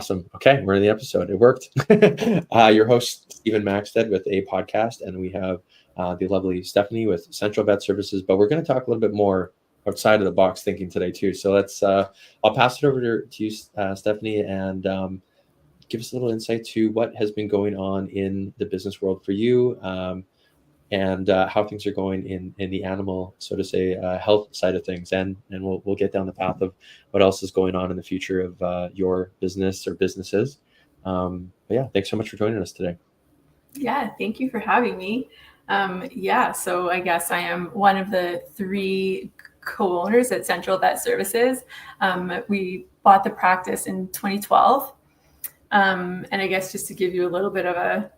Awesome. Okay, we're in the episode. It worked. Your host, Stephen Maxted, with a podcast, and we have the lovely Stephanie with Central Vet Services. But we're going to talk a little bit more outside of the box thinking today too. So I'll pass it over to you, Stephanie, and give us a little insight to what has been going on in the business world for you, and how things are going in the animal, so to say, health side of things, and we'll get down the path of what else is going on in the future of your business or businesses. But yeah, thanks so much for joining us today. Yeah, thank you for having me. So I guess I am one of the 3 co-owners at Central Vet Services. We bought the practice in 2012. And I guess just to give you a little bit of a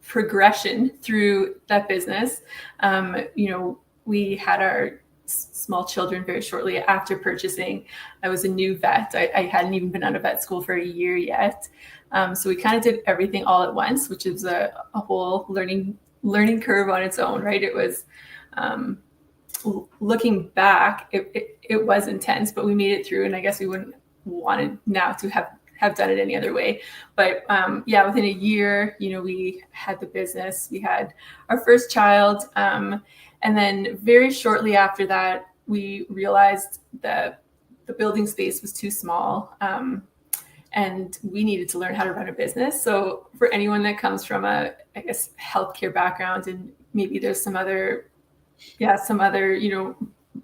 progression through that business, we had our small children very shortly after purchasing. I was a new vet. I hadn't even been out of vet school for a year yet. So we kind of did everything all at once, which is a whole learning curve on its own, right? It was, looking back, it was intense, but we made it through, and I guess we wouldn't wanted now to have done it any other way. But within a year, we had the business, we had our first child. And then very shortly after that, we realized that the building space was too small. And we needed to learn how to run a business. So for anyone that comes from a healthcare background, and maybe there's some other,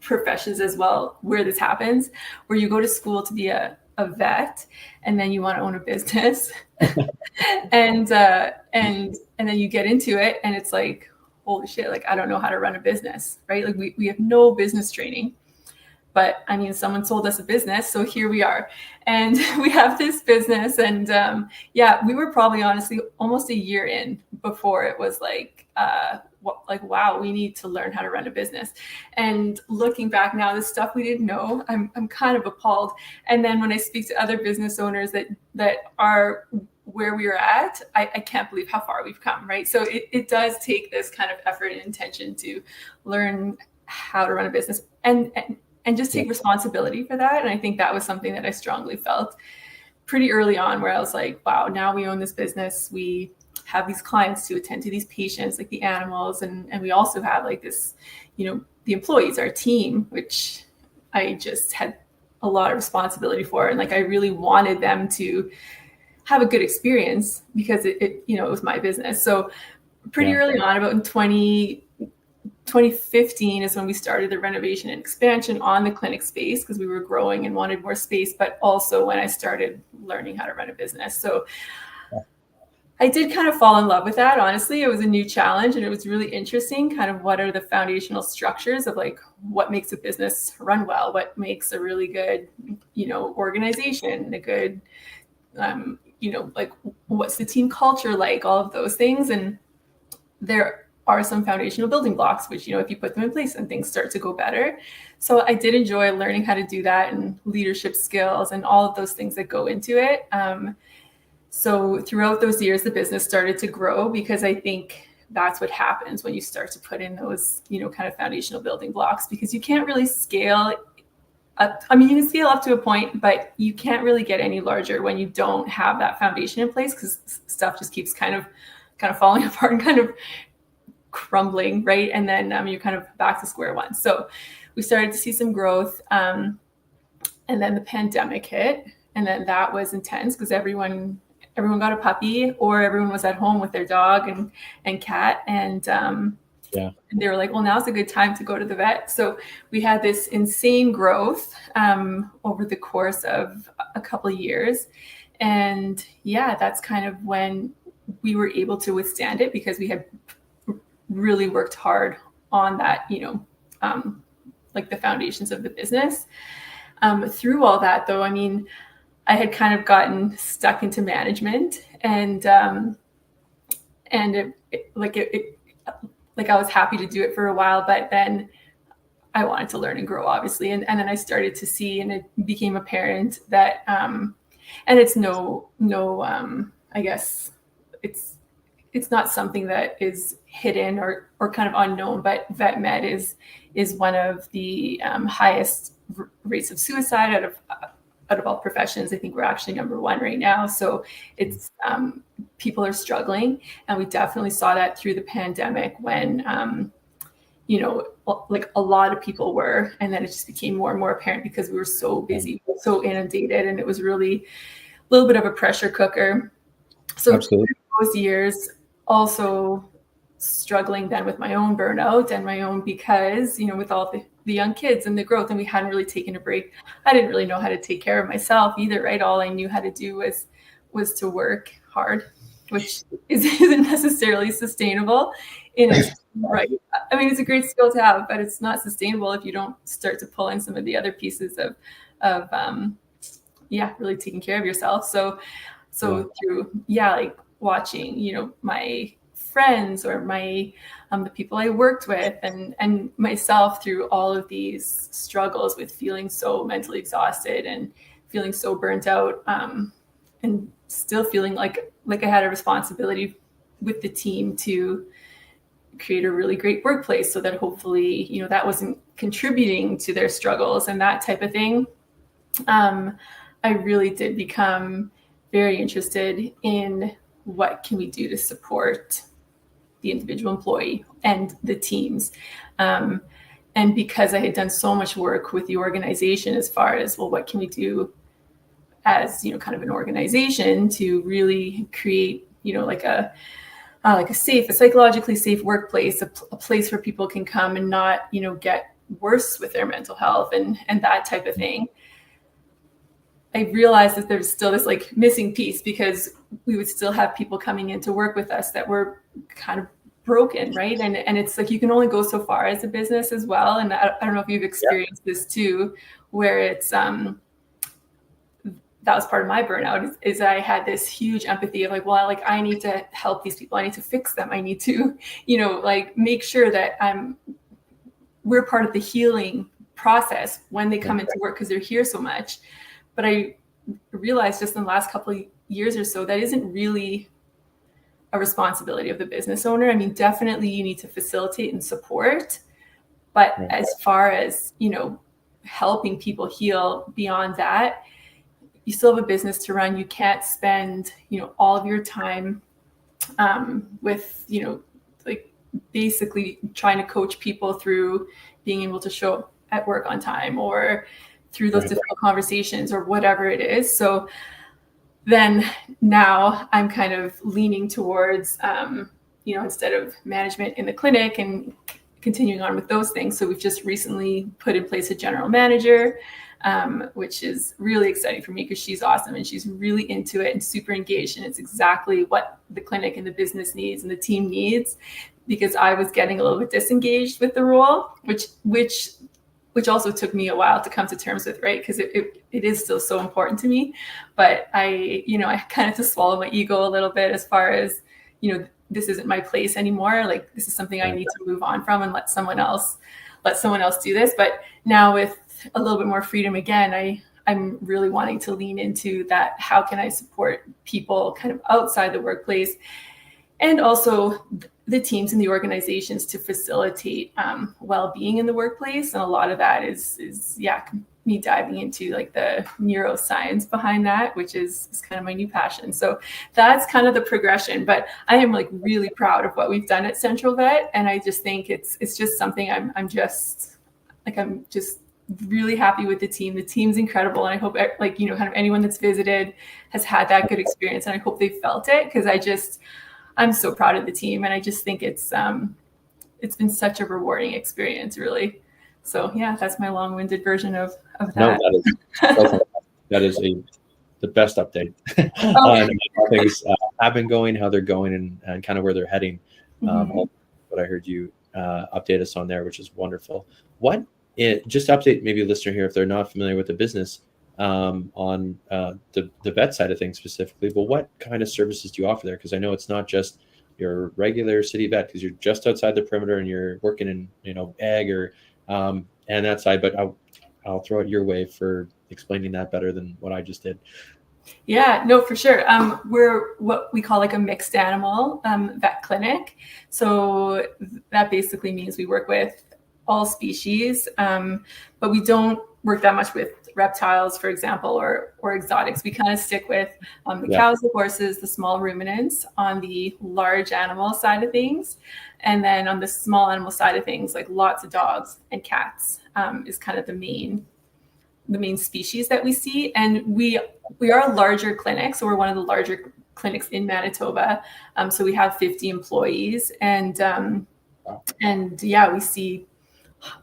professions as well where this happens, where you go to school to be a vet, and then you want to own a business, and then you get into it, and it's like, holy shit, like I don't know how to run a business, right? Like we have no business training, but I mean, someone sold us a business, so here we are, and we have this business, and we were probably honestly almost a year in before it was like, wow, we need to learn how to run a business. And looking back now, the stuff we didn't know, I'm kind of appalled. And then when I speak to other business owners that are where we were at, I can't believe how far we've come, right? So it does take this kind of effort and intention to learn how to run a business and just take responsibility for that. And I think that was something that I strongly felt pretty early on, where I was like, wow, now we own this business. We have these clients to attend to, these patients, like the animals. And we also have like this, the employees, our team, which I just had a lot of responsibility for. And like, I really wanted them to have a good experience because it was my business. So pretty early on, about in 2015 is when we started the renovation and expansion on the clinic space, because we were growing and wanted more space, but also when I started learning how to run a business. So I did kind of fall in love with that. Honestly, it was a new challenge, and it was really interesting. Kind of what are the foundational structures of like what makes a business run well, what makes a really good, organization, a good, like what's the team culture like, all of those things. And there are some foundational building blocks, which, if you put them in place, and things start to go better. So I did enjoy learning how to do that, and leadership skills and all of those things that go into it. So throughout those years, the business started to grow, because I think that's what happens when you start to put in those, kind of foundational building blocks, because you can't really scale up. I mean, you can scale up to a point, but you can't really get any larger when you don't have that foundation in place, because stuff just keeps kind of falling apart and kind of crumbling, right? And then you're kind of back to square one. So we started to see some growth, and then the pandemic hit, and then that was intense, because everyone got a puppy, or everyone was at home with their dog and cat. And they were like, well, now's a good time to go to the vet. So we had this insane growth over the course of a couple of years. And that's kind of when we were able to withstand it, because we had really worked hard on that, like the foundations of the business. Through all that, though, I mean, I had kind of gotten stuck into management, and I was happy to do it for a while, but then I wanted to learn and grow, obviously. And then I started to see, and it became apparent that, and it's I guess it's not something that is hidden or kind of unknown, but vet med is one of the highest rates of suicide out of out of all professions, I think we're actually number one right now. So it's people are struggling, and we definitely saw that through the pandemic when like a lot of people were, and then it just became more and more apparent because we were so busy, so inundated, and it was really a little bit of a pressure cooker. So Absolutely. those years also struggling then with my own burnout and my own, because, with all the young kids and the growth, and we hadn't really taken a break. I didn't really know how to take care of myself either, right? All I knew how to do was to work hard, which isn't necessarily sustainable in its right. I mean, it's a great skill to have, but it's not sustainable if you don't start to pull in some of the other pieces of really taking care of yourself. So through like watching, my friends or my the people I worked with and myself through all of these struggles with feeling so mentally exhausted and feeling so burnt out, and still feeling like I had a responsibility with the team to create a really great workplace so that hopefully, that wasn't contributing to their struggles and that type of thing. I really did become very interested in what can we do to support the individual employee and the teams. And because I had done so much work with the organization as far as, well, what can we do as, kind of an organization to really create, like a psychologically safe workplace, a place where people can come and not, get worse with their mental health and that type of thing. I realized that there's still this like missing piece, because we would still have people coming in to work with us that were kind of broken, right? And it's like, you can only go so far as a business as well. And I don't know if you've experienced this too, where it's, that was part of my burnout is I had this huge empathy of like, well, like I need to help these people. I need to fix them. I need to, like make sure that we're part of the healing process when they come into work, because they're here so much. But I realized just in the last couple of years or so, that isn't really a responsibility of the business owner. I mean, definitely you need to facilitate and support, but as far as, helping people heal beyond that, you still have a business to run. You can't spend, all of your time with, like basically trying to coach people through being able to show up at work on time or through those difficult conversations or whatever it is. So then now I'm kind of leaning towards, instead of management in the clinic and continuing on with those things. So we've just recently put in place a general manager, which is really exciting for me because she's awesome and she's really into it and super engaged. And it's exactly what the clinic and the business needs and the team needs, because I was getting a little bit disengaged with the role, which also took me a while to come to terms with, right? Because it is still so important to me. But I kind of have to swallow my ego a little bit as far as, this isn't my place anymore. Like this is something I need to move on from and let someone else do this. But now with a little bit more freedom again, I'm really wanting to lean into that. How can I support people kind of outside the workplace, and also the teams and the organizations to facilitate well-being in the workplace? And a lot of that is me diving into like the neuroscience behind that, which is kind of my new passion. So that's kind of the progression. But I am like really proud of what we've done at Central Vet, and I just think it's just something I'm just really happy with the team. The team's incredible, and I hope kind of anyone that's visited has had that good experience, and I hope they felt it, because I'm so proud of the team, and I just think it's been such a rewarding experience, really. So yeah, that's my long-winded version of that. No, that is the best update on how things have been going, how they're going, and kind of where they're heading. What I heard you update us on there, which is wonderful. Just update maybe a listener here if they're not familiar with the business on the vet side of things specifically, but what kind of services do you offer there? Because I know it's not just your regular city vet, because you're just outside the perimeter and you're working in ag or and that side, but I'll throw it your way for explaining that better than what I just did. Yeah, no, for sure. We're what we call like a mixed animal vet clinic. So that basically means we work with all species, but we don't work that much with reptiles, for example, or exotics. We kind of stick with the Yeah. cows, the horses, the small ruminants on the large animal side of things. And then on the small animal side of things, like lots of dogs and cats is kind of the main species that we see. And we are a larger clinic. So we're one of the larger clinics in Manitoba. So we have 50 employees, and yeah, we see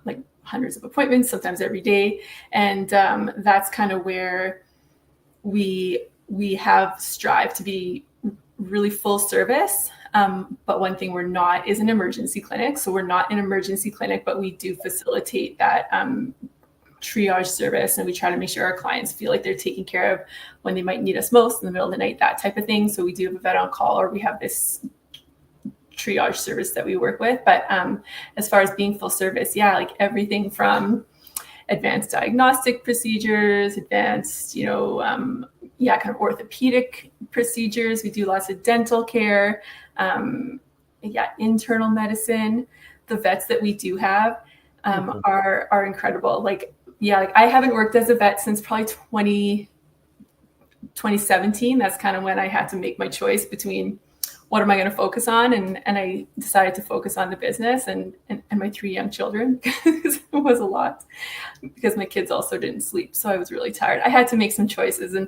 like hundreds of appointments, sometimes every day. And that's kind of where we have strived to be really full service. But one thing we're not is an emergency clinic. So we're not an emergency clinic, but we do facilitate that triage service, and we try to make sure our clients feel like they're taken care of when they might need us most in the middle of the night, that type of thing. So we do have a vet on call, or we have this triage service that we work with. But as far as being full service, yeah, like everything from advanced diagnostic procedures, advanced, kind of orthopedic procedures. We do lots of dental care, internal medicine. The vets that we do have are incredible. Like I haven't worked as a vet since probably 2017. That's kind of when I had to make my choice between what am I going to focus on? And I decided to focus on the business and my 3 young children, because it was a lot, because my kids also didn't sleep. So I was really tired. I had to make some choices, and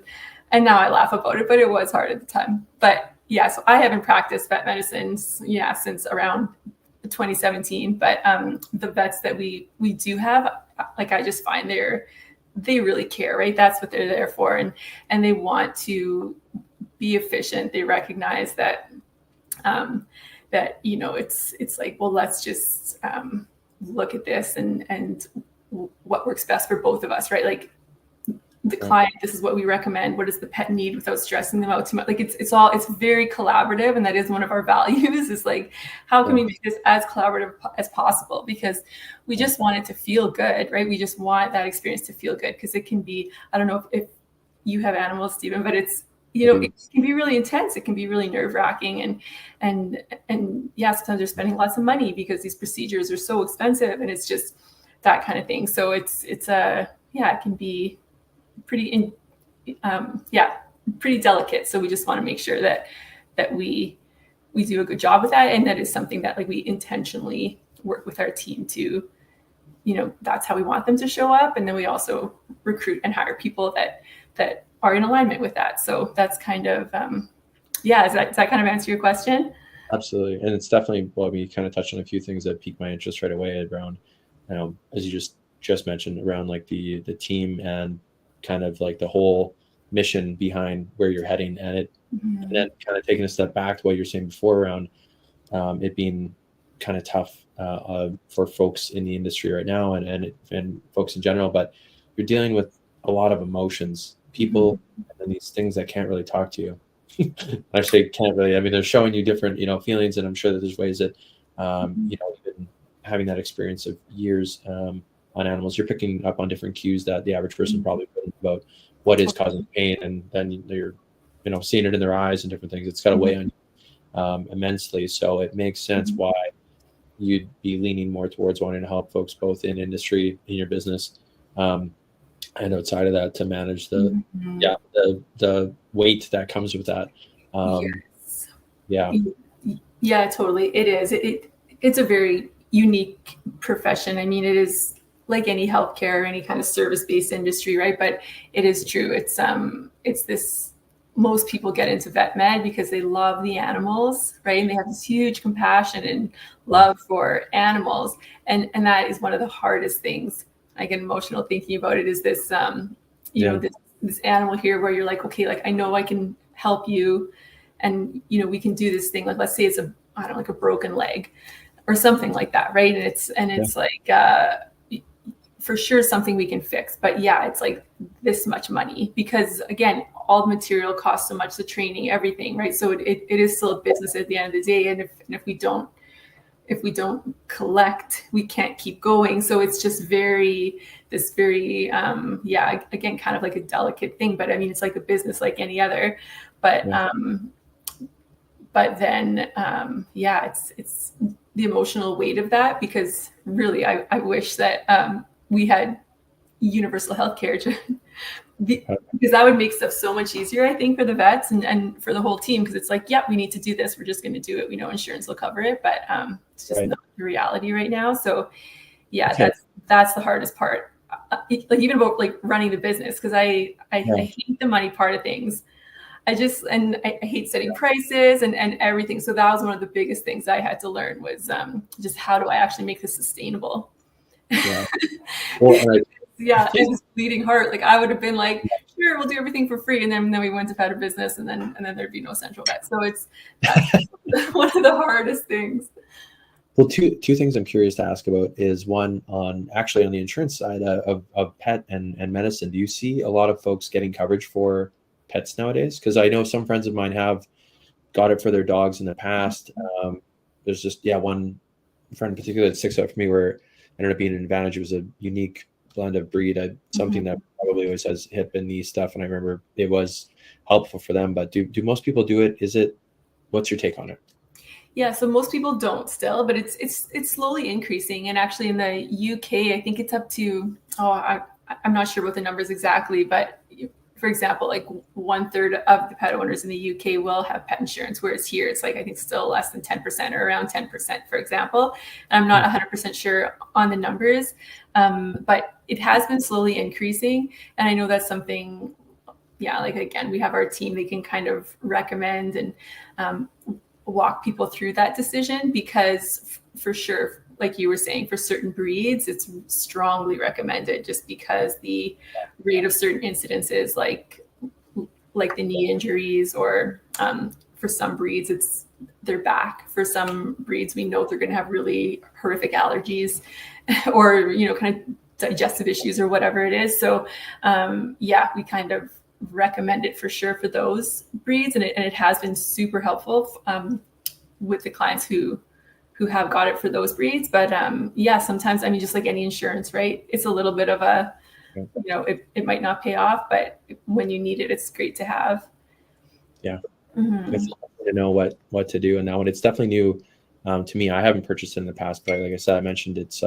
now I laugh about it, but it was hard at the time. But yeah, so I haven't practiced vet medicine, since around 2017. But the vets that we do have, like, I just find they really care, right? That's what they're there for. And they want to be efficient. They recognize that it's like, well, let's just look at this and what works best for both of us, right? Like the client, this is what we recommend. What does the pet need without stressing them out too much? Like it's very collaborative, and that is one of our values. Is like, how can we make this as collaborative as possible? Because we just want it to feel good, right? We just want that experience to feel good, because it can be, I don't know if you have animals, Stephen, but it's, it can be really intense. It can be really nerve-wracking, and yeah, sometimes they're spending lots of money because these procedures are so expensive, and it's just that kind of thing. So it can be pretty delicate. So we just want to make sure that we do a good job with that, and that is something that, like, we intentionally work with our team to, that's how we want them to show up, and then we also recruit and hire people that are in alignment with that. So that's kind of, does that kind of answer your question? Absolutely. And it's definitely, we kind of touched on a few things that piqued my interest right away around, as you just mentioned, around like the team and kind of like the whole mission behind where you're heading, and then kind of taking a step back to what you're saying before around it being kind of tough for folks in the industry right now, and folks in general, but you're dealing with a lot of emotions, people, and these things that can't really talk to you. Actually, can't really. I mean, they're showing you different, feelings, and I'm sure that there's ways that, even having that experience of years on animals, you're picking up on different cues that the average person probably wouldn't, about what is causing pain, and then you're, seeing it in their eyes and different things. It's got to weigh on you immensely. So it makes sense why you'd be leaning more towards wanting to help folks both in industry, in your business, and outside of that, to manage the weight that comes with that. Yeah, totally. It is. It's a very unique profession. I mean, it is like any healthcare or any kind of service-based industry, right? But it is true. It's this. Most people get into vet med because they love the animals, right? And they have this huge compassion and love for animals, and that is one of the hardest things. I get emotional thinking about it. Is this, this animal here where you're like, okay, like, I know I can help you, and we can do this thing. Like, let's say it's a broken leg or something like that, right? And it's like for sure something we can fix, but it's like this much money, because again, all the material costs so much, the training, everything, right? So it is still a business at the end of the day, and if we don't collect, we can't keep going. So it's just very, again, kind of like a delicate thing. But I mean, it's like a business like any other. But then it's the emotional weight of that, because really, I wish that we had universal healthcare because that would make stuff so much easier, I think, for the vets and for the whole team, because it's like, yep, we need to do this. We're just going to do it. We know insurance will cover it, but it's just not the reality right now. So yeah, that's the hardest part. Like even about like running the business, because I hate the money part of things. I hate setting prices and everything. So that was one of the biggest things I had to learn was just how do I actually make this sustainable? Yeah. Well, yeah, it was bleeding heart. Like I would have been like, sure, we'll do everything for free, and then we went to better business, and then there'd be no central vet. So that's one of the hardest things. Well, two things I'm curious to ask about is one on the insurance side of pet and medicine. Do you see a lot of folks getting coverage for pets nowadays? Because I know some friends of mine have got it for their dogs in the past. There's just one friend in particular that sticks out for me where it ended up being an advantage. It was a unique blend of breed, something that probably always has hip and knee stuff, and I remember it was helpful for them. But do most people do it? What's your take on it? Yeah, so most people don't still, but it's slowly increasing. And actually in the UK, I think it's up to I'm not sure what the numbers exactly, but for example, like 1/3 of the pet owners in the UK will have pet insurance, whereas here it's like I think still less than 10% or around 10%, for example. And I'm not 100% sure on the numbers, but it has been slowly increasing. And I know that's something, like again, we have our team, they can kind of recommend and walk people through that decision, because for sure, like you were saying, for certain breeds, it's strongly recommended just because the rate of certain incidences like the knee injuries, or for some breeds, it's their back. For some breeds, we know they're going to have really horrific allergies or, kind of digestive issues or whatever it is. So we kind of recommend it for sure for those breeds. And it has been super helpful with the clients who have got it for those breeds. But sometimes, I mean, just like any insurance, right? It's a little bit of a, it might not pay off, but when you need it, it's great to have. Yeah. It's to know what to do. And that one, it's definitely new to me. I haven't purchased it in the past, but like I said, I mentioned it's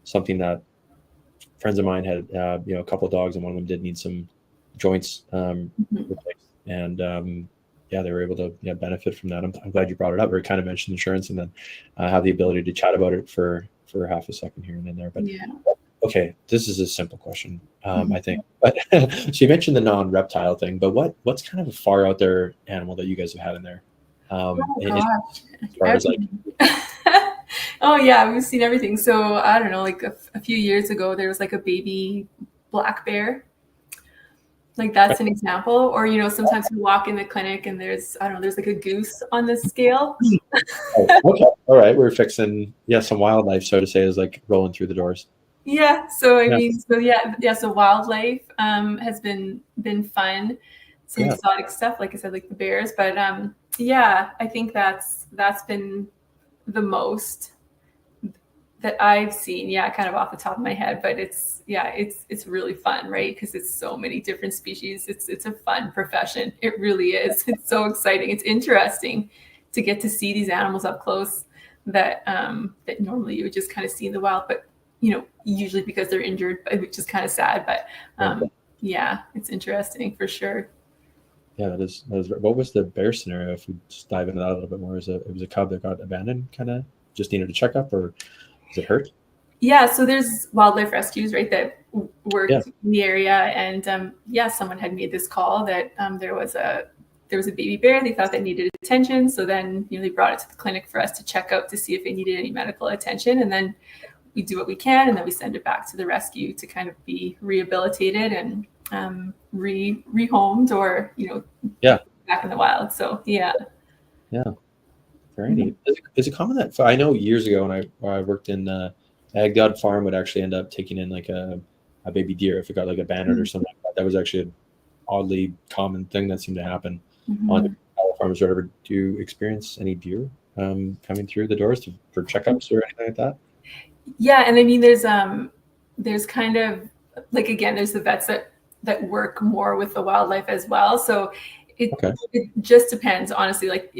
something that friends of mine had, a couple of dogs, and one of them did need some joints replaced. And they were able to benefit from that. I'm glad you brought it up. We kind of mentioned insurance, and then have the ability to chat about it for half a second here and then there. But okay, this is a simple question, I think. But so you mentioned the non-reptile thing, but what's kind of a far out there animal that you guys have had in there? As far as like oh yeah, we've seen everything. So I don't know, like a few years ago, there was like a baby black bear. Like that's an example. Or, sometimes we walk in the clinic and there's like a goose on the scale. Okay. All right. We're fixing, some wildlife, so to say, is like rolling through the doors. Yeah. So, I mean, so wildlife has been fun. Some exotic stuff, like I said, like the bears. But I think that's been the most that I've seen, kind of off the top of my head, but it's really fun, right? Because it's so many different species. It's a fun profession. It really is. It's so exciting. It's interesting to get to see these animals up close that normally you would just kind of see in the wild, but usually because they're injured, which is kind of sad. But it's interesting for sure. Yeah, that is. What was the bear scenario? If we just dive into that a little bit more, it was a cub that got abandoned, kind of just needed a checkup, or is it hurt? Yeah, so there's wildlife rescues, right, that work in the area, and someone had made this call that there was a baby bear. They thought that needed attention, so then they brought it to the clinic for us to check out to see if it needed any medical attention, and then we do what we can, and then we send it back to the rescue to kind of be rehabilitated and rehomed or back in the wild. So very neat. Is it common that I know years ago when I worked in Ag God Farm would actually end up taking in like a baby deer if it got like abandoned or something like that. That was actually an oddly common thing that seemed to happen on farms or whatever. Do you experience any deer coming through the doors for checkups or anything like that? Yeah, and I mean there's kind of like, again, there's the vets that work more with the wildlife as well. So it just depends, honestly. Like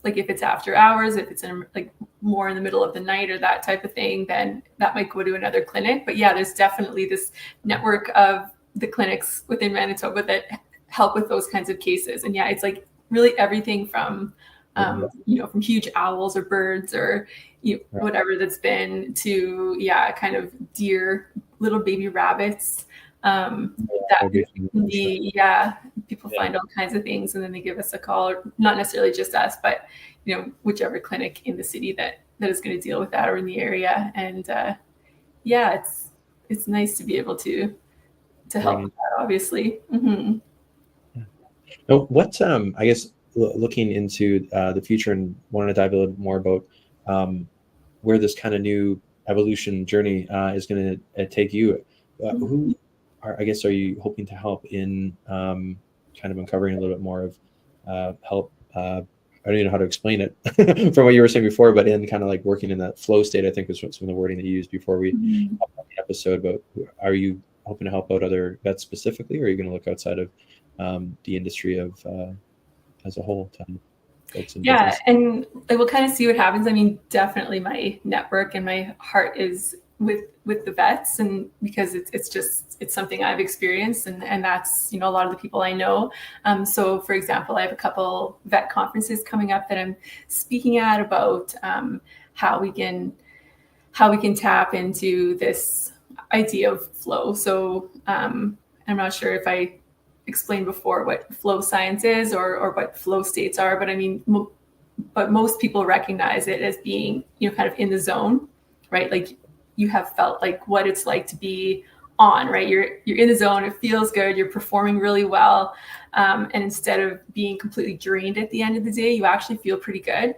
like if it's after hours, if it's in like more in the middle of the night or that type of thing, then that might go to another clinic. But yeah, there's definitely this network of the clinics within Manitoba that help with those kinds of cases. And yeah, it's like really everything from from huge owls or birds or whatever that's been to kind of deer, little baby rabbits. People find all kinds of things and then they give us a call, or not necessarily just us, but whichever clinic in the city that is going to deal with that or in the area. And it's nice to be able to help with that, obviously. Mm-hmm. Now, what I guess looking into the future and wanting to dive a little more about where this kind of new evolution journey is going to take you. Who are you hoping to help in kind of uncovering a little bit more of help? I don't even know how to explain it from what you were saying before, but in kind of like working in that flow state, I think was some of the wording that you used before we hopped on the episode. But are you hoping to help out other vets specifically, or are you going to look outside of the industry of as a whole? And we'll kind of see what happens. I mean, definitely my network and my heart is with the vets, and because it's something I've experienced, and that's a lot of the people I know. So for example, I have a couple vet conferences coming up that I'm speaking at about how we can tap into this idea of flow. So I'm not sure if I explained before what flow science is or what flow states are, but I mean, but most people recognize it as being, kind of in the zone, right? Like you have felt like what it's like to be on, right? You're in the zone. It feels good. You're performing really well. And instead of being completely drained at the end of the day, you actually feel pretty good.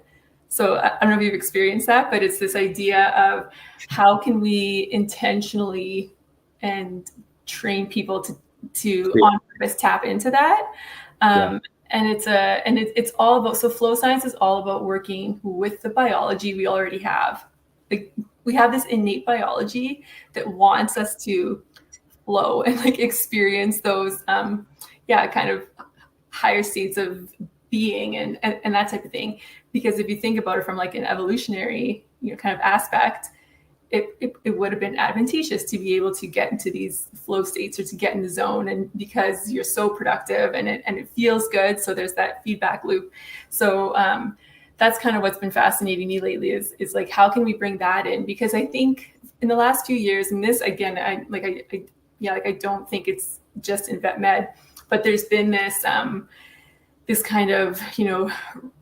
So I don't know if you've experienced that, but it's this idea of how can we intentionally and train people to on purpose tap into that. And it's all about, so flow science is all about working with the biology we already have. Like we have this innate biology that wants us to flow and like experience those kind of higher states of being and that type of thing. Because if you think about it from like an evolutionary kind of aspect, it would have been advantageous to be able to get into these flow states or to get in the zone, and because you're so productive and it feels good, so there's that feedback loop. So that's kind of what's been fascinating me lately is like how can we bring that in? Because I think in the last few years, and this again, I don't think it's just in vet med, but there's been this this kind of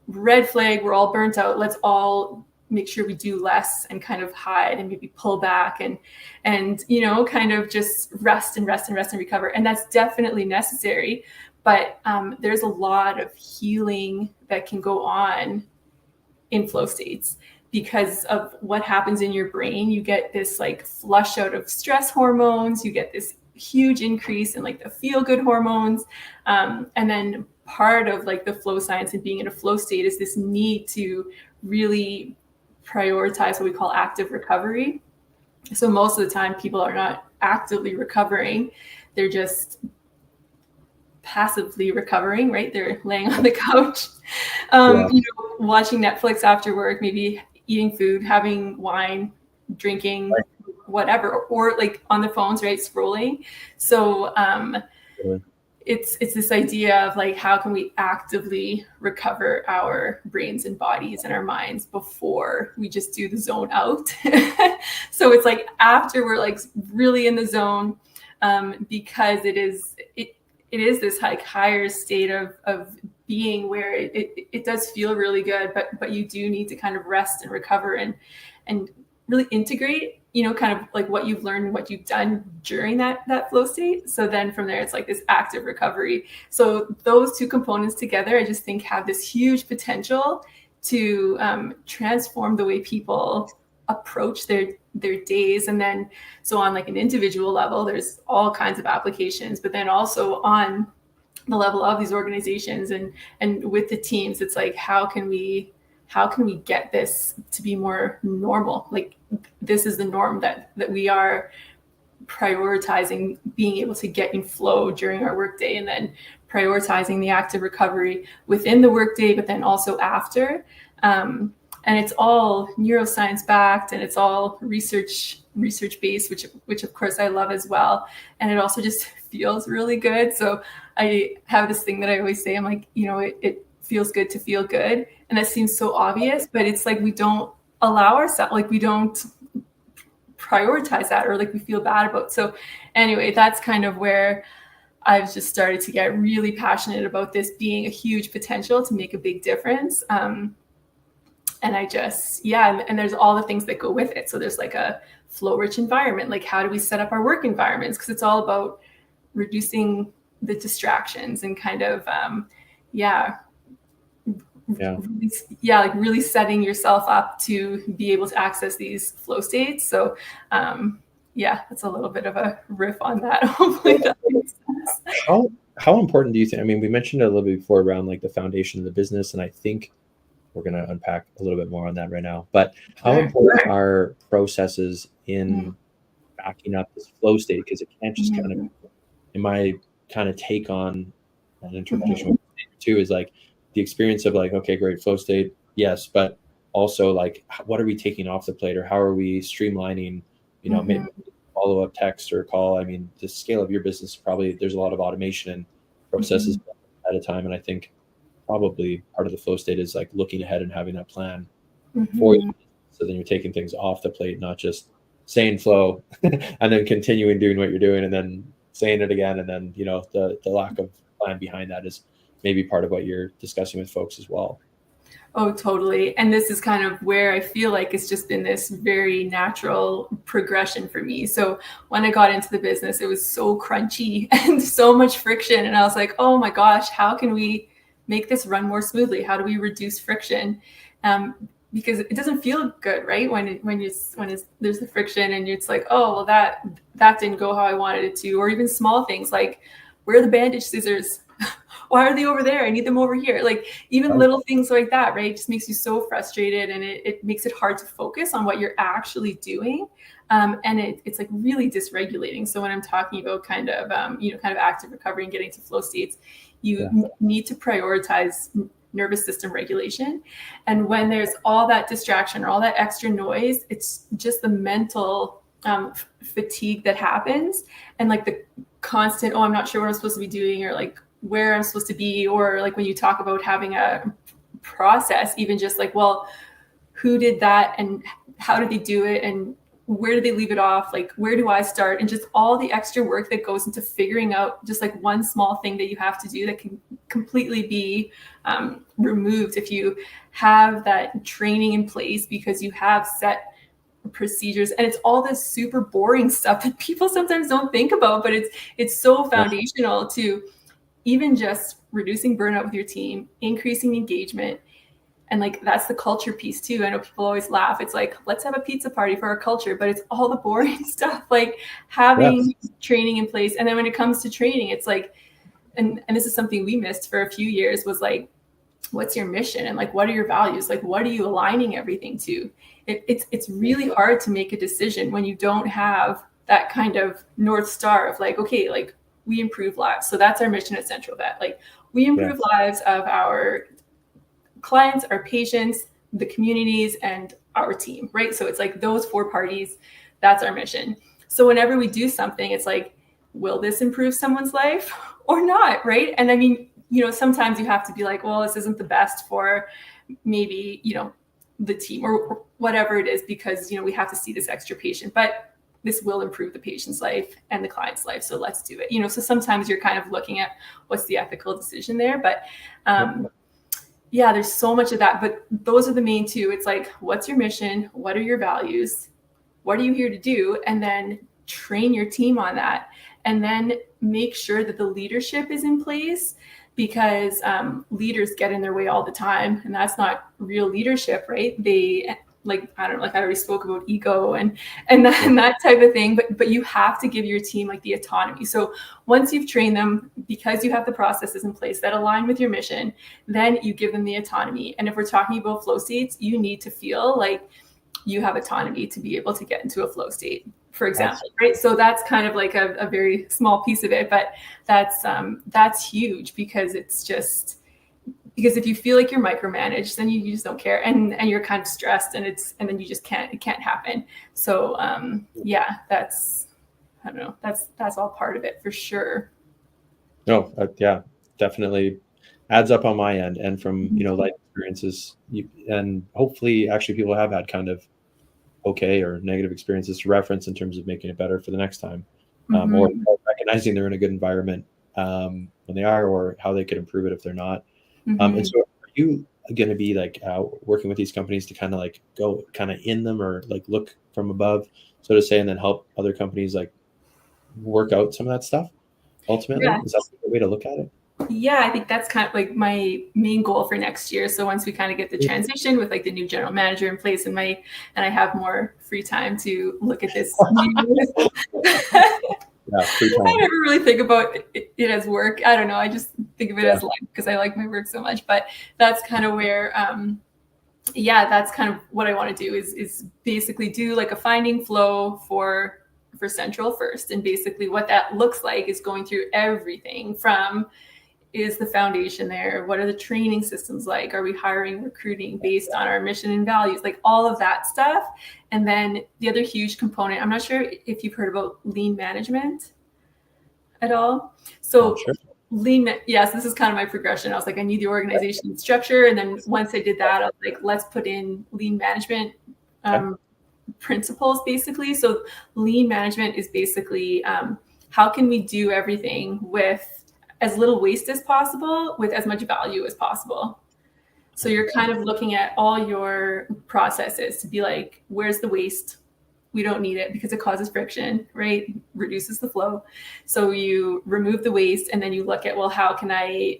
red flag. We're all burnt out. Let's all make sure we do less and kind of hide and maybe pull back and kind of just rest and recover. And that's definitely necessary. But there's a lot of healing that can go on in flow states because of what happens in your brain. You get this like flush out of stress hormones. You get this huge increase in like the feel good hormones. And then part of like the flow science and being in a flow state is this need to really prioritize what we call active recovery. So most of the time people are not actively recovering. They're just passively recovering, right? They're laying on the couch, watching Netflix after work, maybe eating food, having wine, drinking, whatever, or like on the phones, right? Scrolling. So it's this idea of like, how can we actively recover our brains and bodies and our minds before we just do the zone out? So it's like after we're like really in the zone, because it is this like higher state of being where it does feel really good, but you do need to kind of rest and recover and really integrate, kind of like what you've learned and what you've done during that flow state. So then from there, it's like this active recovery. So those two components together, I just think have this huge potential to transform the way people approach their days. And then, so on like an individual level, there's all kinds of applications, but then also on the level of these organizations and with the teams, it's like, how can we get this to be more normal? Like this is the norm that we are prioritizing being able to get in flow during our workday and then prioritizing the active recovery within the workday, but then also after. And it's all neuroscience backed, and it's all research based, which of course I love as well. And it also just feels really good. So I have this thing that I always say, I'm like, it feels good to feel good. And that seems so obvious, but it's like we don't allow ourselves, like we don't prioritize that, or like we feel bad about. So anyway, that's kind of where I've just started to get really passionate about this being a huge potential to make a big difference. And I just, and there's all the things that go with it. So there's like a flow-rich environment. Like, how do we set up our work environments? Because it's all about reducing the distractions and kind of, really setting yourself up to be able to access these flow states. So, that's a little bit of a riff on that. Hopefully that makes sense. How important do you think? I mean, we mentioned it a little bit before around like the foundation of the business, and I think we're going to unpack a little bit more on that right now. But how important are processes in backing up this flow state? Because it can't just kind of, in my kind of take on an interpretation too, is like the experience of like, okay, great, flow state, yes, but also like, what are we taking off the plate, or how are we streamlining, maybe follow-up text or call? I mean, the scale of your business, probably there's a lot of automation and processes at a time. And I think probably part of the flow state is like looking ahead and having that plan for you. So then you're taking things off the plate, not just saying flow and then continuing doing what you're doing and then saying it again. And then, the lack of plan behind that is maybe part of what you're discussing with folks as well. Oh, totally. And this is kind of where I feel like it's just been this very natural progression for me. So when I got into the business, it was so crunchy and so much friction. And I was like, oh my gosh, how can we make this run more smoothly? How do we reduce friction? Because it doesn't feel good, right? When there's the friction and it's like, oh, well, that didn't go how I wanted it to. Or even small things like, where are the bandage scissors? Why are they over there? I need them over here. Like even little things like that, right? It just makes you so frustrated, and it makes it hard to focus on what you're actually doing. And it's like really dysregulating. So when I'm talking about kind of active recovery and getting to flow states, you need to prioritize nervous system regulation. And when there's all that distraction or all that extra noise, it's just the mental fatigue that happens, and like the constant, oh, I'm not sure what I'm supposed to be doing, or like where I'm supposed to be, or like when you talk about having a process, even just like, well, who did that and how did they do it and where did they leave it off? Like, where do I start? And just all the extra work that goes into figuring out just like one small thing that you have to do that can completely be removed if you have that training in place, because you have set procedures. And it's all this super boring stuff that people sometimes don't think about, but it's so foundational to even just reducing burnout with your team, increasing engagement. And like, that's the culture piece too. I know people always laugh. It's like, let's have a pizza party for our culture, but it's all the boring stuff, like having training in place. And then when it comes to training, it's like, and this is something we missed for a few years, was like, what's your mission? And like, what are your values? Like, what are you aligning everything to? It's really hard to make a decision when you don't have that kind of North Star of like, okay, like we improve lives. So that's our mission at Central Vet. Like we improve lives of our clients, our patients, the communities, and our team, right? So it's like those four parties, that's our mission. So whenever we do something, it's like, will this improve someone's life or not, right? And I mean, sometimes you have to be like, well, this isn't the best for maybe, the team or whatever it is, because, we have to see this extra patient, but this will improve the patient's life and the client's life. So let's do it. So sometimes you're kind of looking at what's the ethical decision there, but there's so much of that, but those are the main two. It's like, what's your mission? What are your values? What are you here to do? And then train your team on that. And then make sure that the leadership is in place, because leaders get in their way all the time. And that's not real leadership, right? They, like, I don't know, like I already spoke about ego and that type of thing, but you have to give your team like the autonomy. So once you've trained them, because you have the processes in place that align with your mission, then you give them the autonomy. And if we're talking about flow states, you need to feel like you have autonomy to be able to get into a flow state. for example, right? So that's kind of like a very small piece of it, but that's huge because it's just, because if you feel like you're micromanaged, then you just don't care, and you're kind of stressed, and then you just it can't happen. So yeah, that's, I don't know, that's all part of it for sure. No, yeah, definitely adds up on my end, and from life experiences, and hopefully actually people have had kind of okay or negative experiences to reference in terms of making it better for the next time, or recognizing they're in a good environment when they are, or how they could improve it if they're not. And so are you going to be like working with these companies to kind of like go kind of in them, or like look from above, so to say, and then help other companies like work out some of that stuff ultimately? Yeah. Is that the way to look at it? Yeah, I think that's kind of like my main goal for next year. So once we kind of get the transition with like the new general manager in place, and I have more free time to look at this. Yeah, free time. I never really think about it as work. I don't know. I just think of it as life because I like my work so much. But that's kind of where, that's kind of what I want to do is basically do like a finding flow for Central first. And basically what that looks like is going through everything from, is the foundation there? What are the training systems like? Are we hiring, recruiting based on our mission and values? Like all of that stuff. And then the other huge component, I'm not sure if you've heard about lean management at all. So yes, this is kind of my progression. I was like, I need the organization structure. And then once I did that, I was like, let's put in lean management principles, basically. So lean management is basically how can we do everything with as little waste as possible with as much value as possible. So you're kind of looking at all your processes to be like, where's the waste? We don't need it because it causes friction, right? Reduces the flow. So you remove the waste, and then you look at, well, how can I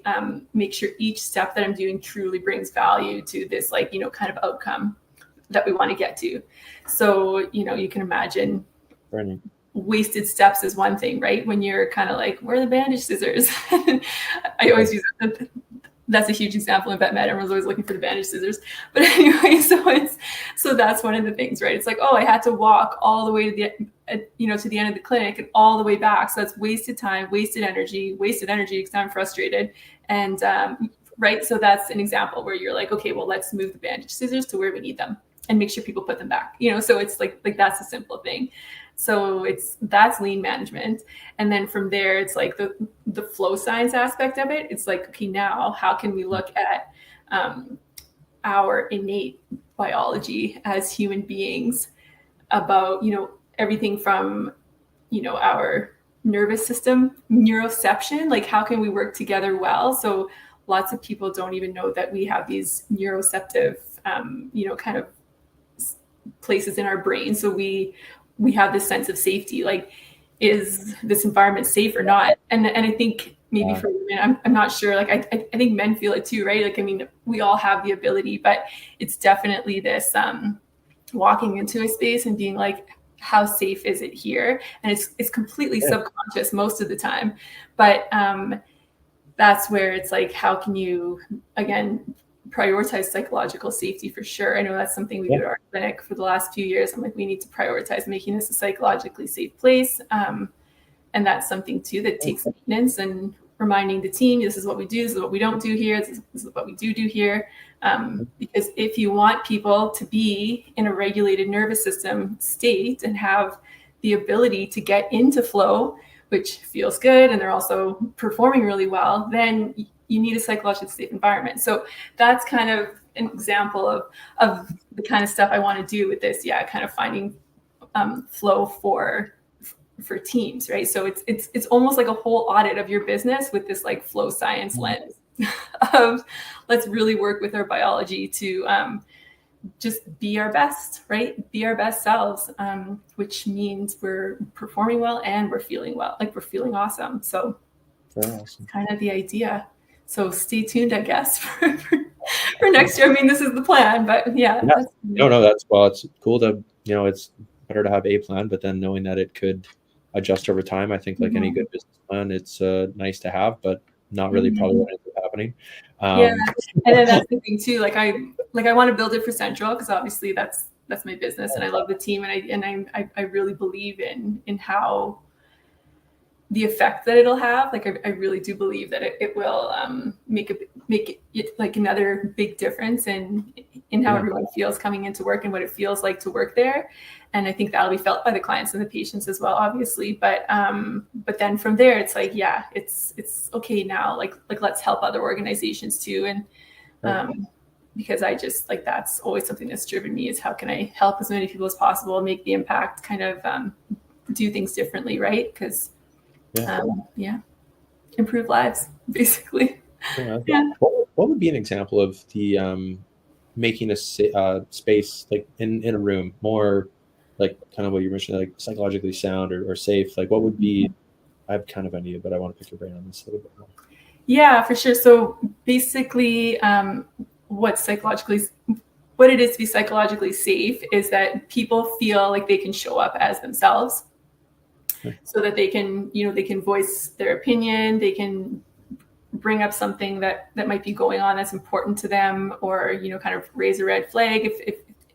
make sure each step that I'm doing truly brings value to this, like, kind of outcome that we want to get to. So, you can imagine wasted steps is one thing, right? When you're kind of like, where are the bandage scissors? I always use that. That's a huge example in vet med. Everyone's always looking for the bandage scissors. But anyway, so that's one of the things, right? It's like, oh, I had to walk all the way to the end of the clinic and all the way back. So that's wasted time, wasted energy because I'm frustrated. And right, so that's an example where you're like, okay, well, let's move the bandage scissors to where we need them and make sure people put them back. So it's like that's a simple thing. So that's lean management. And then from there, it's like the flow science aspect of it. It's like, okay, now how can we look at our innate biology as human beings about, everything from, our nervous system, neuroception, like how can we work together well? So lots of people don't even know that we have these neuroceptive, kind of places in our brain. So we have this sense of safety, like, is this environment safe or not? And I think maybe for women, I'm not sure, like, I think men feel it too, right? Like, I mean, we all have the ability, but it's definitely this walking into a space and being like, how safe is it here? And it's completely subconscious most of the time. But that's where it's like, how can you, again, prioritize psychological safety for sure. I know that's something we do at our clinic for the last few years. I'm like, we need to prioritize making this a psychologically safe place. And that's something too that takes maintenance and reminding the team, this is what we do, this is what we don't do here, this is what we do here. Because if you want people to be in a regulated nervous system state and have the ability to get into flow, which feels good, and they're also performing really well, then you need a psychologically safe environment. So that's kind of an example of the kind of stuff I want to do with this. Yeah, kind of finding flow for teams, right? So it's almost like a whole audit of your business with this like flow science lens of let's really work with our biology to just be our best, right? Be our best selves, which means we're performing well and we're feeling well, like we're feeling awesome. So awesome. Kind of the idea. So stay tuned, I guess, for next year. I mean, this is the plan, but yeah. No, that's, well, it's cool to, it's better to have a plan, but then knowing that it could adjust over time. I think like any good business plan, it's nice to have, but not really probably what ends up happening. And then that's the thing too. Like I want to build it for Central because obviously that's that's my business, and I love the team, and I really believe in how the effect that it'll have. Like I really do believe that it will make it like another big difference in how everyone feels coming into work and what it feels like to work there. And I think that'll be felt by the clients and the patients as well, obviously. But then from there, it's like, yeah, it's okay now. Like let's help other organizations too. And because I just like, that's always something that's driven me, is how can I help as many people as possible, make the impact, kind of do things differently, right? Because improve lives, basically. What would be an example of the making a space like in a room more like kind of what you mentioned, like psychologically sound or safe? Like what would be, I have kind of an idea, but I want to pick your brain on this a little bit more. Yeah, for sure. So basically what it is to be psychologically safe is that people feel like they can show up as themselves. So that they can voice their opinion, they can bring up something that might be going on that's important to them, or kind of raise a red flag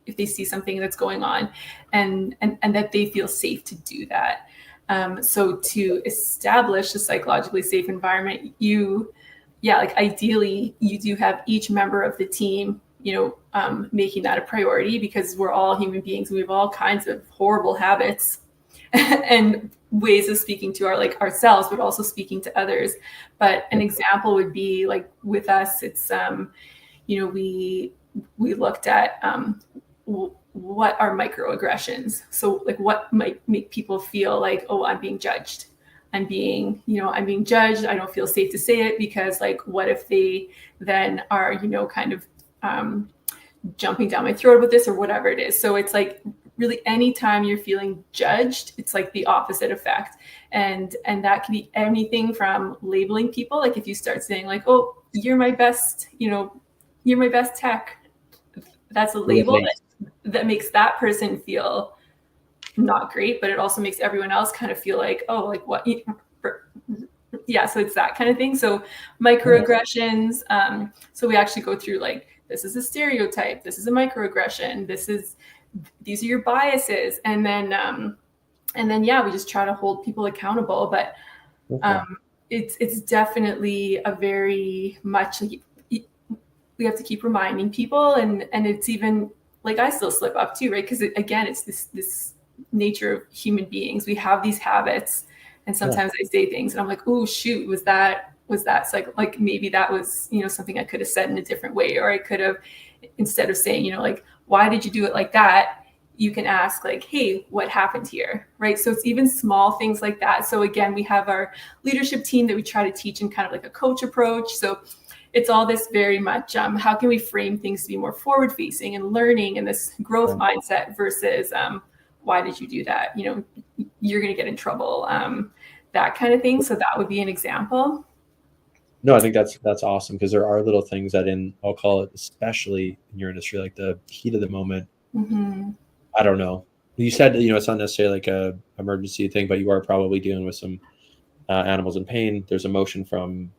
if they see something that's going on, and that they feel safe to do that. So to establish a psychologically safe environment, ideally you do have each member of the team making that a priority, because we're all human beings and we have all kinds of horrible habits and ways of speaking to ourselves, but also speaking to others. But an example would be like with us, it's we looked at what are microaggressions. So like what might make people feel like, oh, I'm being judged. I'm being judged. I don't feel safe to say it, because like, what if they then are, kind of jumping down my throat with this or whatever it is. So it's like, really anytime you're feeling judged, it's like the opposite effect. And that can be anything from labeling people. Like if you start saying like, oh, you're my best tech, that's a label that makes that person feel not great, but it also makes everyone else kind of feel like, oh, like what? Yeah. So it's that kind of thing. So microaggressions. So we actually go through like, this is a stereotype, this is a microaggression, these are your biases, and then we just try to hold people accountable. But it's definitely a very much like, we have to keep reminding people, and it's even like I still slip up too, right? Because again, it's this nature of human beings. We have these habits, and sometimes I say things and I'm like, oh shoot, was that like maybe that was something I could have said in a different way, or I could have, instead of saying like, why did you do it like that, you can ask like, hey, what happened here, right? So it's even small things like that. So again, we have our leadership team that we try to teach in kind of like a coach approach. So it's all this very much how can we frame things to be more forward facing and learning and this growth mindset versus why did you do that, you're going to get in trouble, that kind of thing. So that would be an example. No, I think that's awesome, because there are little things that I'll call it, especially in your industry, like the heat of the moment. I don't know. You said, it's not necessarily like a emergency thing, but you are probably dealing with some animals in pain. There's emotion from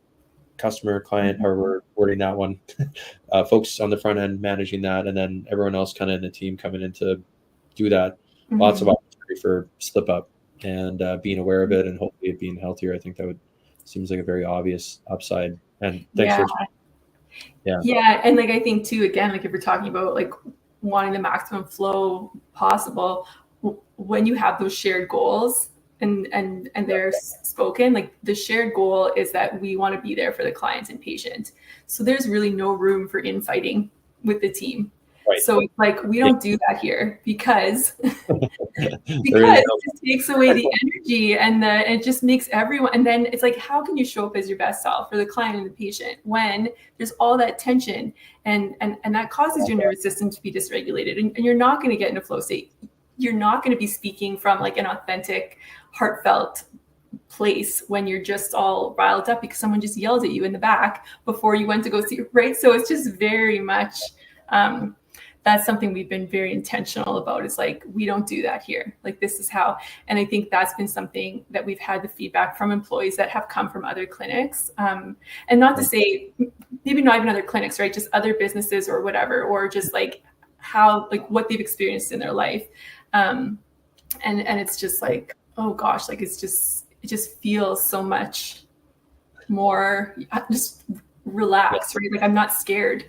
customer, client, however we're wording that one, folks on the front end managing that, and then everyone else kind of in the team coming in to do that. Lots of opportunity for slip up, and being aware of it and hopefully it being healthier. I think that seems like a very obvious upside. And thanks for and like I think too, again, like if we're talking about like wanting the maximum flow possible, when you have those shared goals and they're spoken, like the shared goal is that we want to be there for the client and patient. So there's really no room for infighting with the team. Right. So it's like, we don't do that here because it just takes away the energy and it just makes everyone, and then it's like, how can you show up as your best self for the client and the patient when there's all that tension and that causes your nervous system to be dysregulated, and you're not going to get in a flow state. You're not going to be speaking from like an authentic, heartfelt place when you're just all riled up because someone just yelled at you in the back before you went to go see, right? So it's just very much, that's something we've been very intentional about, is like, we don't do that here. Like, this is how, and I think that's been something that we've had the feedback from employees that have come from other clinics. And not to say, maybe not even other clinics, right? Just other businesses or whatever, or just like how, like, what they've experienced in their life. And it's just like, oh gosh, like it just feels so much more just relaxed, right? Like I'm not scared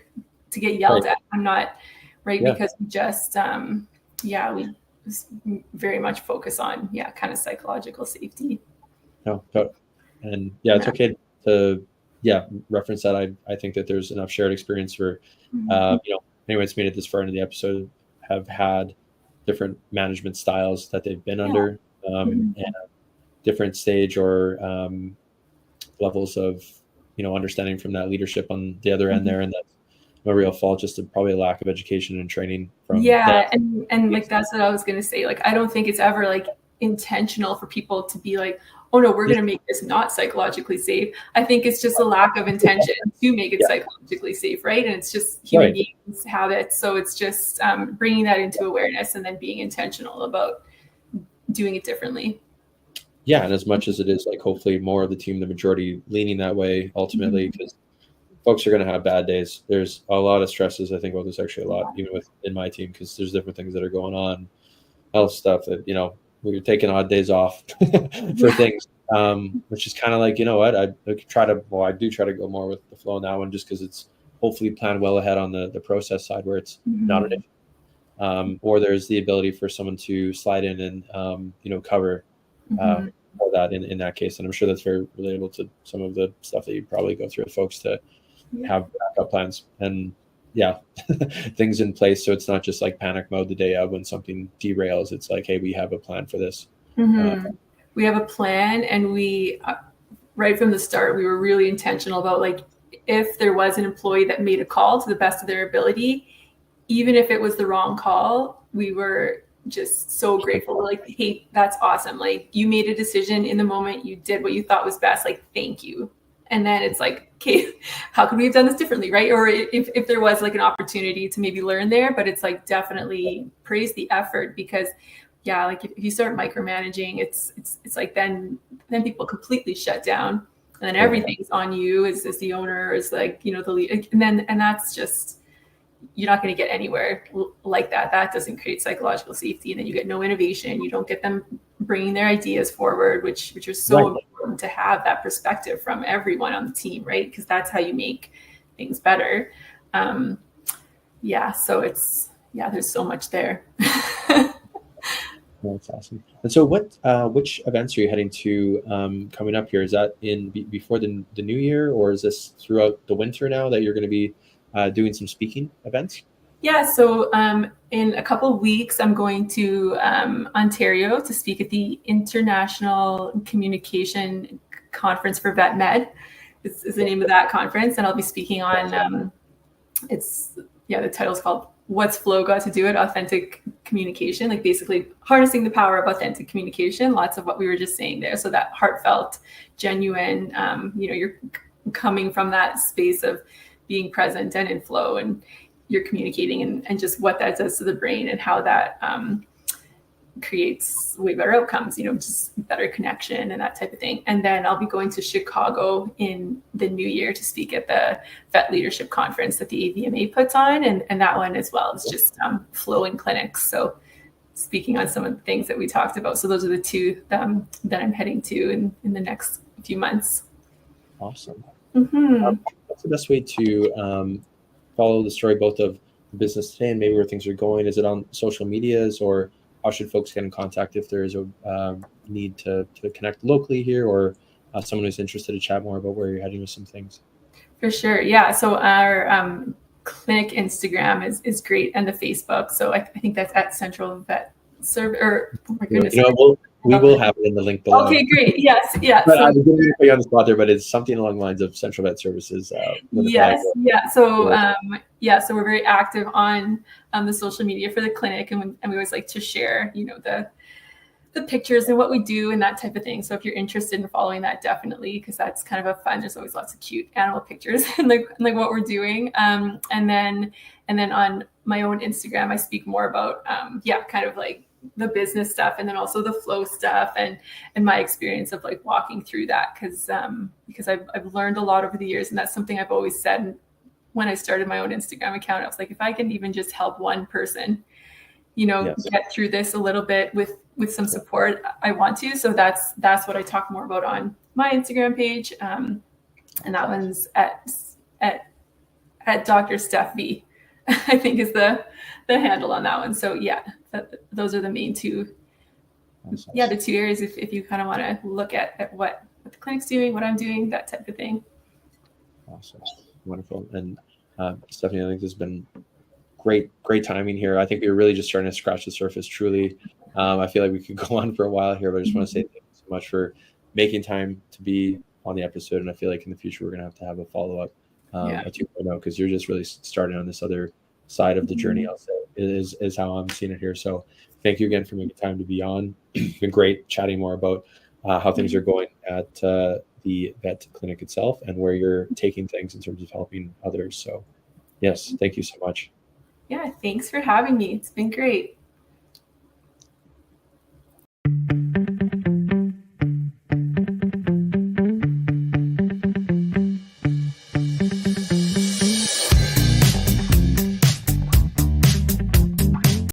to get yelled at. I'm not, right? Because we just, we just very much focus on, kind of psychological safety. No, and it's okay to reference that. I think that there's enough shared experience for anyone that's made it this far into the episode have had different management styles that they've been under, and different stage or levels of understanding from that leadership on the other end there, and that's no real fault, just probably a lack of education and training from and like that's what I was gonna say. Like I don't think it's ever like intentional for people to be like, oh no, we're going to make this not psychologically safe. I think it's just a lack of intention to make it psychologically safe, right? And it's just human beings' habits. So it's just bringing that into awareness and then being intentional about doing it differently. Yeah, and as much as it is like hopefully more of the team, the majority leaning that way ultimately, because folks are going to have bad days. There's a lot of stresses. I think about this actually a lot, even within my team, because there's different things that are going on, health stuff that we're taking odd days off for things, which is kind of like, I do try to go more with the flow now, and just because it's hopefully planned well ahead on the process side where it's not an issue, or there's the ability for someone to slide in and cover for that in that case. And I'm sure that's very relatable to some of the stuff that you probably go through with folks to have backup plans and things in place, so it's not just like panic mode the day of when something derails. It's like, hey, we have a plan for this. We have a plan, and we right from the start we were really intentional about, like, if there was an employee that made a call to the best of their ability, even if it was the wrong call, we were just so grateful. We're like, hey, that's awesome, like you made a decision in the moment, you did what you thought was best, like thank you. And then it's like, okay, how could we have done this differently, right? Or if there was like an opportunity to maybe learn there, but it's like definitely praise the effort, because like if you start micromanaging, it's like then people completely shut down, and then everything's on you as the owner, as like the lead, and that's just, you're not going to get anywhere like that. That doesn't create psychological safety, and then you get no innovation. You don't get them bringing their ideas forward, which are so important to have that perspective from everyone on the team, right? Because that's how you make things better. So it's there's so much there. That's awesome. And so which events are you heading to coming up here? Is that before the new year, or is this throughout the winter now that you're going to be doing some speaking events? So in a couple of weeks, I'm going to Ontario to speak at the International Communication Conference for Vet Med. Is the name of that conference, and I'll be speaking on the title's called "What's Flow Got to Do It? Authentic Communication," like basically harnessing the power of authentic communication. Lots of what we were just saying there. So that heartfelt, genuine, you're coming from that space of being present and in flow, and you're communicating, and just what that does to the brain, and how that creates way better outcomes, just better connection and that type of thing. And then I'll be going to Chicago in the new year to speak at the Vet Leadership Conference that the AVMA puts on. And that one as well is just flow in clinics. So speaking on some of the things that we talked about. So those are the two that I'm heading to in the next few months. Awesome. What's the best way to follow the story, both of the business today and maybe where things are going? Is it on social medias, or how should folks get in contact if there is a need to connect locally here, or someone who's interested to chat more about where you're heading with some things? For sure. Yeah. So our clinic Instagram is great, and the Facebook. So I think that's at Central Vet Service. Or oh my goodness. We will have it in the link below. Okay, great. Yes. Yeah. But I'm going to put you on the spot there, but it's something along the lines of Central Vet Services. Yes. Yeah. So so we're very active on the social media for the clinic, and we always like to share, the pictures and what we do and that type of thing. So if you're interested in following that, definitely, because that's kind of a fun. There's always lots of cute animal pictures and like what we're doing. And then on my own Instagram, I speak more about kind of like the business stuff, and then also the flow stuff and my experience of like walking through that, because I've learned a lot over the years, and that's something I've always said when I started my own Instagram account. I was like, if I can even just help one person, get through this a little bit with some support, I want to. So that's what I talk more about on my Instagram page. And that one's at Dr. Steph V, I think is the handle on that one. So yeah, those are the main two. Awesome. Yeah, the two areas if you kind of want to look at what the clinic's doing, what I'm doing, that type of thing. Awesome. Wonderful. And Stephanie, I think this has been great timing here. I think we were really just starting to scratch the surface, truly. I feel like we could go on for a while here, but I just want to say thank you so much for making time to be on the episode. And I feel like in the future, we're going to have a follow-up, a 2.0, because you're just really starting on this other side of the journey, I'll say, is how I'm seeing it here. So thank you again for making time to be on. It's been great chatting more about how things are going at the vet clinic itself and where you're taking things in terms of helping others. So yes, thank you so much. Yeah, thanks for having me. It's been great.